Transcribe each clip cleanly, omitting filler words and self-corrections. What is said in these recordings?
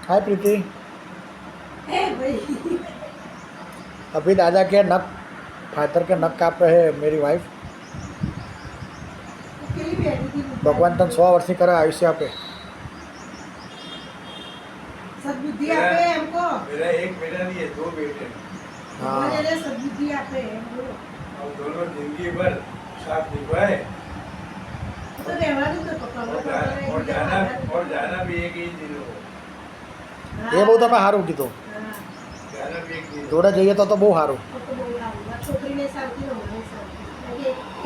हाय प्रीति। भाई अभी दादा के नक फादर के नक काप रहे है मेरी वाइफ। अकेली बैठी थी भगवान तन 100 वर्ष करे आयुष्य आपे। सद्बुद्धि आपे हमको। मेरा एक बेटा नहीं है, 2 बेटे हैं। हाँ मेरे सद्बुद्धि आपे हमको। और दोनों जिंदगी भर साथ निभाए तो रहवा दो तो पप्पा और जाना भी एक ही दिन हो। એ બહુ તમે સારું કીધું जाना भी एक दिन જોડે જઈએ તો બહુ સારું છોકરીને શાંતિ ન મળે શાંતિ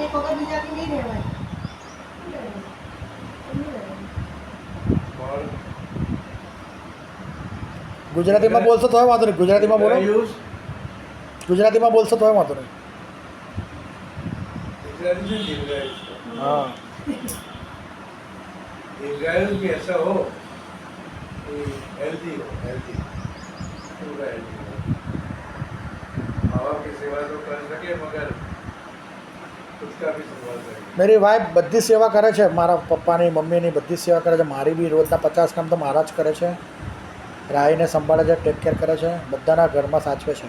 એક વખત બીજાથી નહીં રહેવાય और ગુજરાતીમાં બોલશો તોય વાંધો નહીં ગુજરાતીમાં બોલો दीर्घायुष ગુજરાતીમાં બોલશો તોય વાંધો નહીં गुजराती में दीर्घायुष હા दीर्घायुष भी ऐसा हो कि हेल्दी हो, हेल्दी पूरा हेल्दी हो। माँ बाप की सेवा तो कर सके मगर खुद का भी संभाल सके। मेरी वाइफ બધી સેવા કરે છે મારા પપ્પાની મમ્મીની બધી જ સેવા કરે છે મારી બી રોજના 50 કામ તો મારા જ કરે છે રાહીને સંભાળે છે ટેક કેર કરે છે બધાના ઘરમાં સાચવે છે